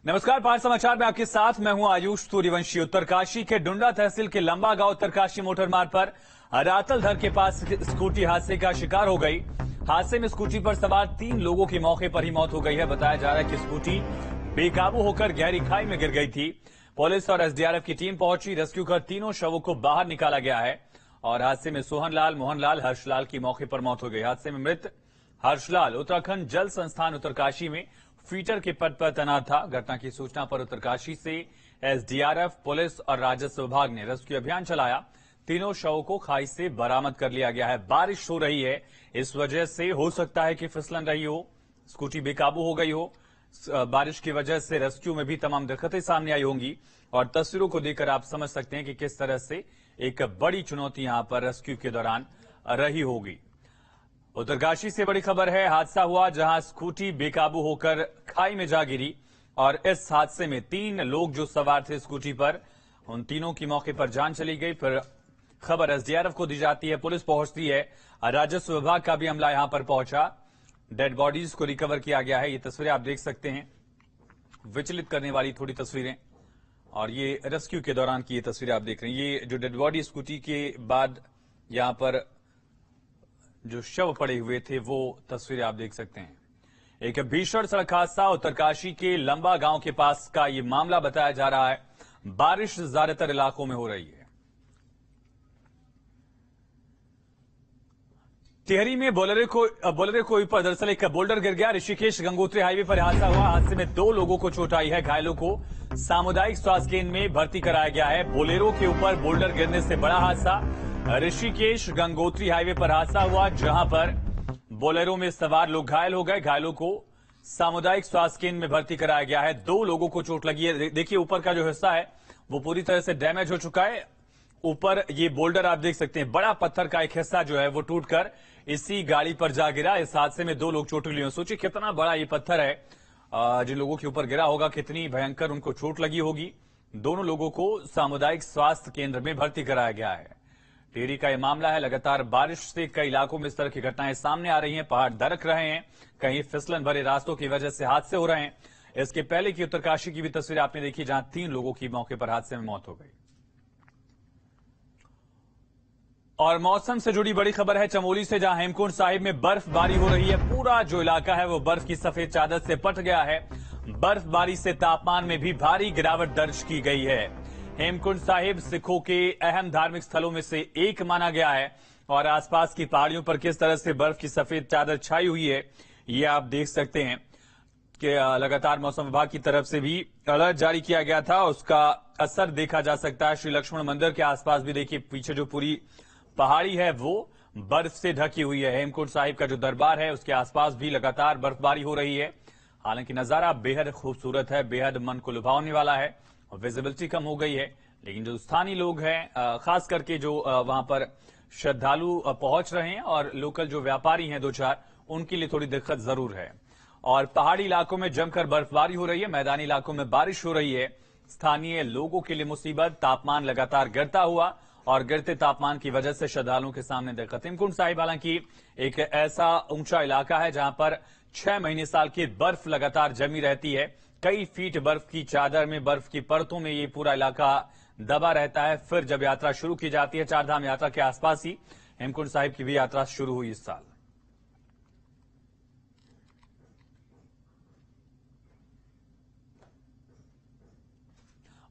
नमस्कार, पांच समाचार में आपके साथ मैं हूं आयुष सूर्यवंशी। उत्तरकाशी के डुंडा तहसील के लंबा गांव उत्तरकाशी मोटर मार्ग पर रातलधर के पास स्कूटी हादसे का शिकार हो गई। हादसे में स्कूटी पर सवार 3 लोगों की मौके पर ही मौत हो गई है। बताया जा रहा है कि स्कूटी बेकाबू होकर गहरी खाई में गिर गई थी। पुलिस और एसडीआरएफ की टीम पहुंची, रेस्क्यू कर तीनों शवों को बाहर निकाला गया है। और हादसे में सोहनलाल, मोहनलाल, हर्षलाल की मौके पर मौत हो गई। हादसे में मृत हर्षलाल उत्तराखंड जल संस्थान उत्तरकाशी में फीटर के पद पर तैनात था। घटना की सूचना पर उत्तरकाशी से एसडीआरएफ, पुलिस और राजस्व विभाग ने रेस्क्यू अभियान चलाया। तीनों शवों को खाई से बरामद कर लिया गया है। बारिश हो रही है, इस वजह से हो सकता है कि फिसलन रही हो, स्कूटी बेकाबू हो गई हो। बारिश की वजह से रेस्क्यू में भी तमाम दिक्कतें सामने आई होंगी और तस्वीरों को देखकर आप समझ सकते हैं कि किस तरह से एक बड़ी चुनौती यहां पर रेस्क्यू के दौरान रही होगी। उत्तरकाशी से बड़ी खबर है। हादसा हुआ जहां स्कूटी बेकाबू होकर खाई में जा गिरी और इस हादसे में 3 लोग जो सवार थे स्कूटी पर, उन तीनों की मौके पर जान चली गई। फिर खबर एसडीआरएफ को दी जाती है, पुलिस पहुंचती है, राजस्व विभाग का भी अमला यहां पर पहुंचा। डेड बॉडीज को रिकवर किया गया है। ये तस्वीरें आप देख सकते हैं, विचलित करने वाली थोड़ी तस्वीरें, और ये रेस्क्यू के दौरान की ये तस्वीरें आप देख रहे हैं। ये जो डेड बॉडी स्कूटी के बाद यहां पर जो शव पड़े हुए थे, वो तस्वीरें आप देख सकते हैं। एक भीषण सड़क हादसा उत्तरकाशी के लंबा गांव के पास का ये मामला बताया जा रहा है। बारिश ज्यादातर इलाकों में हो रही है। टिहरी में बोलेरो को ऊपर दरअसल एक बोल्डर गिर गया। ऋषिकेश गंगोत्री हाईवे पर हादसा हुआ। हादसे में 2 लोगों को चोट आई है। घायलों को सामुदायिक स्वास्थ्य केंद्र में भर्ती कराया गया है। बोलेरो के ऊपर बोल्डर गिरने से बड़ा हादसा। ऋषिकेश गंगोत्री हाईवे पर हादसा हुआ, जहां पर बोलेरो में सवार लोग घायल हो गए। घायलों को सामुदायिक स्वास्थ्य केंद्र में भर्ती कराया गया है। 2 लोगों को चोट लगी है। देखिए, ऊपर का जो हिस्सा है वो पूरी तरह से डैमेज हो चुका है। ऊपर ये बोल्डर आप देख सकते हैं, बड़ा पत्थर का एक हिस्सा जो है वो टूटकर इसी गाड़ी पर जा गिरा। इस हादसे में 2 लोग चोट लिए। सोचिए कितना बड़ा ये पत्थर है, जिन लोगों के ऊपर गिरा होगा, कितनी भयंकर उनको चोट लगी होगी। दोनों लोगों को सामुदायिक स्वास्थ्य केंद्र में भर्ती कराया गया है। टिहरी का यह मामला है। लगातार बारिश से कई इलाकों में इस तरह की घटनाएं सामने आ रही हैं। पहाड़ दरक रहे हैं, कहीं फिसलन भरे रास्तों की वजह से हादसे हो रहे हैं। इसके पहले की उत्तरकाशी की भी तस्वीर आपने देखी, जहां 3 लोगों की मौके पर हादसे में मौत हो गई। और मौसम से जुड़ी बड़ी खबर है चमोली से, जहां हेमकुंड साहिब में बर्फबारी हो रही है। पूरा जो इलाका है वो बर्फ की सफेद चादर से पट गया है। बर्फबारी से तापमान में भी भारी गिरावट दर्ज की गई है। हेमकुंड साहिब सिखों के अहम धार्मिक स्थलों में से एक माना गया है और आसपास की पहाड़ियों पर किस तरह से बर्फ की सफेद चादर छाई हुई है, ये आप देख सकते हैं कि लगातार मौसम विभाग की तरफ से भी अलर्ट जारी किया गया था। उसका असर देखा जा सकता है। श्री लक्ष्मण मंदिर के आसपास भी देखिए, पीछे जो पूरी पहाड़ी है वो बर्फ से ढकी हुई है। हेमकुंड साहिब का जो दरबार है उसके आसपास भी लगातार बर्फबारी हो रही है। हालांकि नजारा बेहद खूबसूरत है, बेहद मन को लुभाने वाला है और विजिबिलिटी कम हो गई है। लेकिन जो स्थानीय लोग हैं, खास करके जो वहां पर श्रद्धालु पहुंच रहे हैं और लोकल जो व्यापारी हैं 2-4, उनके लिए थोड़ी दिक्कत जरूर है। और पहाड़ी इलाकों में जमकर बर्फबारी हो रही है, मैदानी इलाकों में बारिश हो रही है। स्थानीय लोगों के लिए मुसीबत। तापमान लगातार गिरता हुआ और गिरते तापमान की वजह से श्रद्धालुओं के सामने दिक्कत। हेमकुंड साहिब हालांकि एक ऐसा ऊंचा इलाका है जहां पर 6 महीने साल की बर्फ लगातार जमी रहती है। कई फीट बर्फ की चादर में, बर्फ की परतों में ये पूरा इलाका दबा रहता है। फिर जब यात्रा शुरू की जाती है, 4 धाम यात्रा के आसपास ही हेमकुंड साहिब की भी यात्रा शुरू हुई इस साल।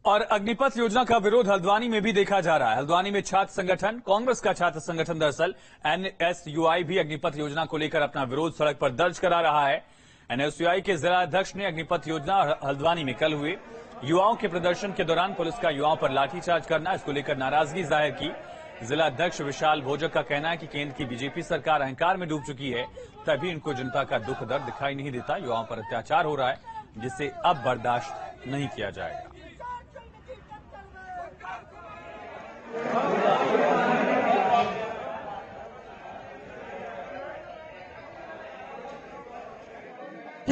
और अग्निपथ योजना का विरोध हल्द्वानी में भी देखा जा रहा है। हल्द्वानी में छात्र संगठन, कांग्रेस का छात्र संगठन दरअसल एनएसयूआई भी अग्निपथ योजना को लेकर अपना विरोध सड़क पर दर्ज करा रहा है। एनएसयूआई के जिला अध्यक्ष ने अग्निपथ योजना हल्द्वानी में कल हुए युवाओं के प्रदर्शन के दौरान पुलिस का युवाओं पर लाठीचार्ज करना, इसको लेकर नाराजगी जाहिर की। जिला अध्यक्ष विशाल भोजक का कहना है कि केंद्र की बीजेपी सरकार अहंकार में डूब चुकी है, तभी इनको जनता का दुख दर्द दिखाई नहीं देता। युवाओं पर अत्याचार हो रहा है, जिसे अब बर्दाश्त नहीं किया जाएगा।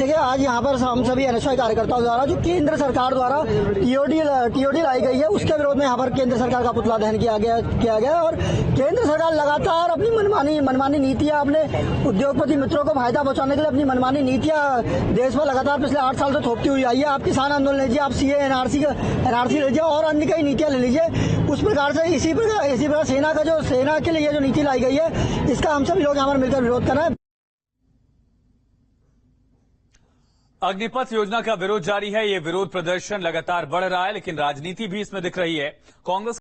देखिए, आज यहाँ पर हम सभी एनएसयूआई कार्यकर्ताओं द्वारा जो केंद्र सरकार द्वारा टीओडी लाई गई है उसके विरोध में यहाँ पर केंद्र सरकार का पुतला दहन किया गया और केंद्र सरकार लगातार अपनी मनमानी नीतियां अपने उद्योगपति मित्रों को फायदा पहुंचाने के लिए अपनी मनमानी नीतियां देश में लगातार पिछले 8 साल से थोपती हुई आई है। आप किसान आंदोलन लीजिए, आप सीए एनआरसी लीजिए और अन्य कई नीतियां ले लीजिए। उस प्रकार से इसी प्रकार सेना के लिए जो नीति लाई गई है इसका हम सभी लोग यहाँ पर मिलकर विरोध कर रहे हैं। अग्निपथ योजना का विरोध जारी है। ये विरोध प्रदर्शन लगातार बढ़ रहा है, लेकिन राजनीति भी इसमें दिख रही है। कांग्रेस